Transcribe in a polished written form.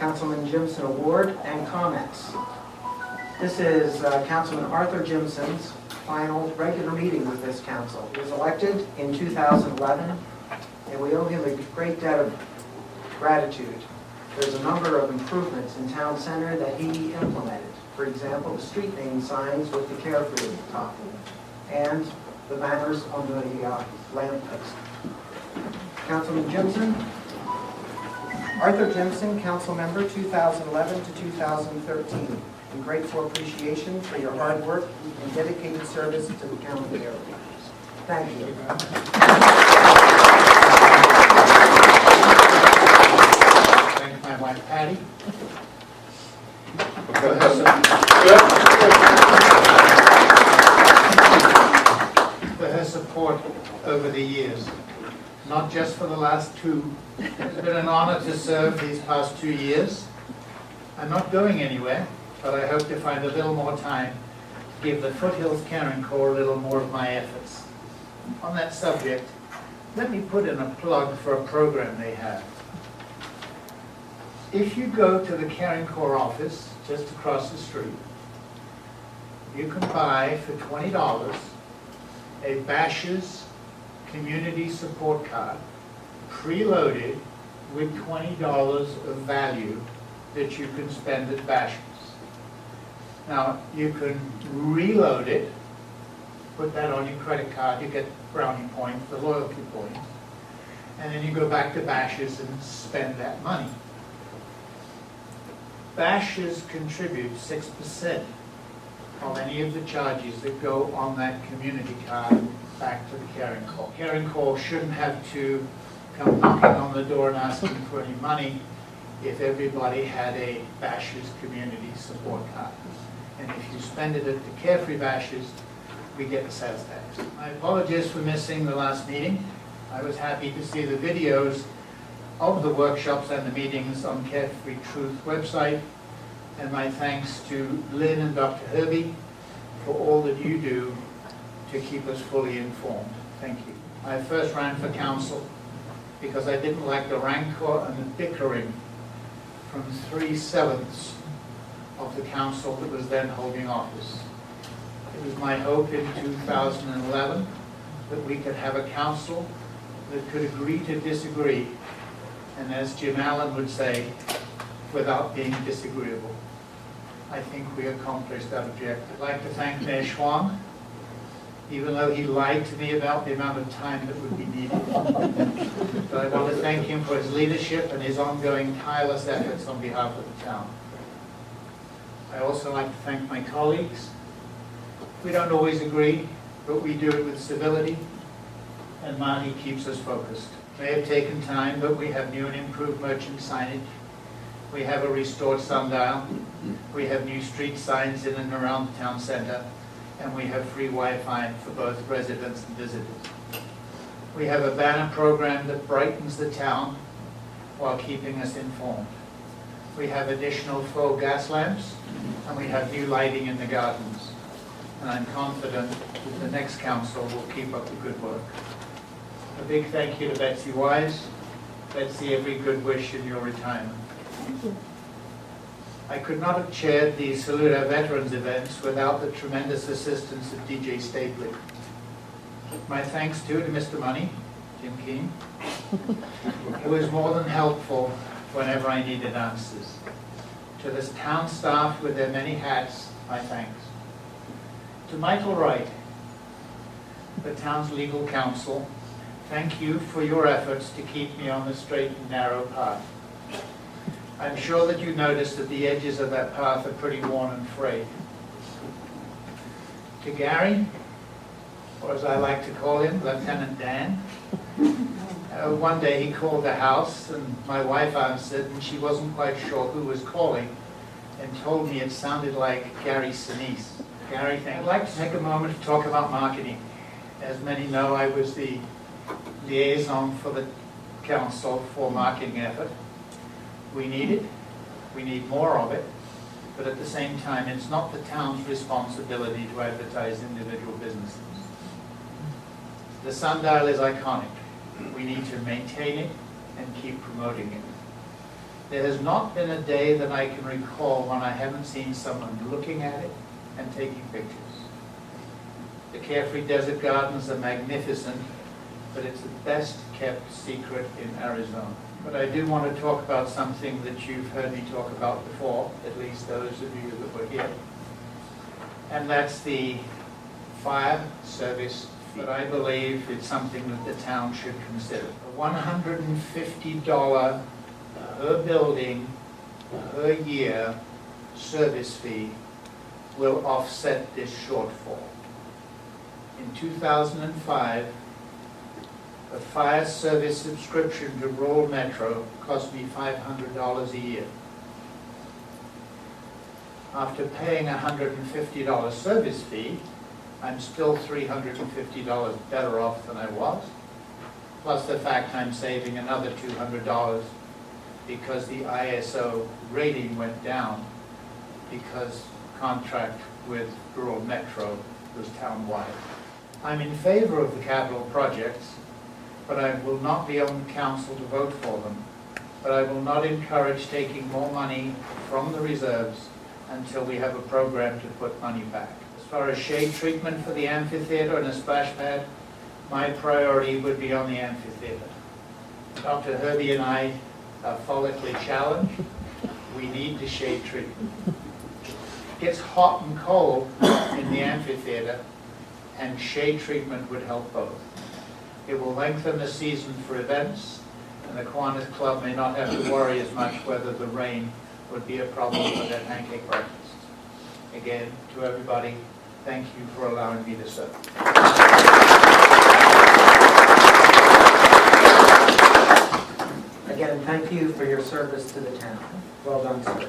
Councilman Gimson Award and comments. This is Councilman Arthur Gimson's final regular meeting with this council. He was elected in 2011, and we owe him a great debt of gratitude. There's a number of improvements in town center that he implemented. For example, the street name signs with the Carefree at the top, and the banners on the lamppost. Councilman Gimson. Arthur Gimson, council member 2011 to 2013. In grateful appreciation for your hard work and dedicated service to the county area. Thank you. Thank my wife Patty. For her support over the years. Not just for the last two. It's been an honor to serve these past 2 years. I'm not going anywhere, but I hope to find a little more time to give the Foothills Caring Corps a little more of my efforts. On that subject, let me put in a plug for a program they have. If you go to the Caring Corps office just across the street, you can buy for $20 a Bash's Community Support Card, preloaded with $20 of value that you can spend at Bash's. Now, you can reload it, put that on your credit card, you get brownie points, the loyalty points, and then you go back to Bash's and spend that money. Bash's contribute 6% of any of the charges that go on that community card back to the Caring Corps. Caring Corps shouldn't have to come knocking on the door and asking for any money if everybody had a Bash's Community Support Card. And if you spend it at the Carefree Bash's, we get the sales tax. I apologize for missing the last meeting. I was happy to see the videos of the workshops and the meetings on Carefree Truth website. And my thanks to Lynn and Dr. Herbie for all that you do to keep us fully informed. Thank you. I first ran for council because I didn't like the rancor and the bickering from 3/7 of the council that was then holding office. It was my hope in 2011 that we could have a council that could agree to disagree, and as Jim Allen would say, without being disagreeable. I think we accomplished that objective. I'd like to thank Mayor Schwang, even though he lied to me about the amount of time that would be needed. But I want to thank him for his leadership and his ongoing tireless efforts on behalf of the town. I also like to thank my colleagues. We don't always agree, but we do it with civility, and Marty keeps us focused. It may have taken time, but we have new and improved merchant signage. We have a restored sundial. We have new street signs in and around the town center. And we have free Wi-Fi for both residents and visitors. We have a banner program that brightens the town while keeping us informed. We have additional faux gas lamps, and we have new lighting in the gardens. And I'm confident that the next council will keep up the good work. A big thank you to Betsy Wise. Betsy, every good wish in your retirement. Thank you. I could not have chaired the Salute Our Veterans events without the tremendous assistance of DJ Stapley. My thanks too to Mr. Money, Jim Keane. He was more than helpful whenever I needed answers. To this town staff with their many hats, my thanks. To Michael Wright, the town's legal counsel, thank you for your efforts to keep me on the straight and narrow path. I'm sure that you noticed that the edges of that path are pretty worn and frayed. To Gary, or as I like to call him, Lieutenant Dan, one day he called the house and my wife answered and she wasn't quite sure who was calling and told me it sounded like Gary Sinise. Gary, I'd like to take a moment to talk about marketing. As many know, I was the liaison for the council for marketing effort. We need it, we need more of it, but at the same time, it's not the town's responsibility to advertise individual businesses. The sundial is iconic. We need to maintain it and keep promoting it. There has not been a day that I can recall when I haven't seen someone looking at it and taking pictures. The Carefree Desert Gardens are magnificent, but it's the best kept secret in Arizona. But I do want to talk about something that you've heard me talk about before, at least those of you that were here. And that's the fire service. But I believe it's something that the town should consider. A $150 per building, per year service fee will offset this shortfall. In 2005, a fire service subscription to rural metro cost me $500 a year. After paying a $150 service fee, I'm still $350 better off than I was, plus the fact I'm saving another $200 because the ISO rating went down because contract with rural metro was townwide. I'm in favor of the capital projects, but I will not be on council to vote for them. But I will not encourage taking more money from the reserves until we have a program to put money back. As far as shade treatment for the amphitheater and a splash pad, my priority would be on the amphitheater. Dr. Herbie and I are follically challenged. We need the shade treatment. It gets hot and cold in the amphitheater, and shade treatment would help both. It will lengthen the season for events, and the Kiwanis Club may not have to worry as much whether the rain would be a problem for their pancake breakfast. Again, to everybody, thank you for allowing me to serve. Again, thank you for your service to the town. Well done, sir.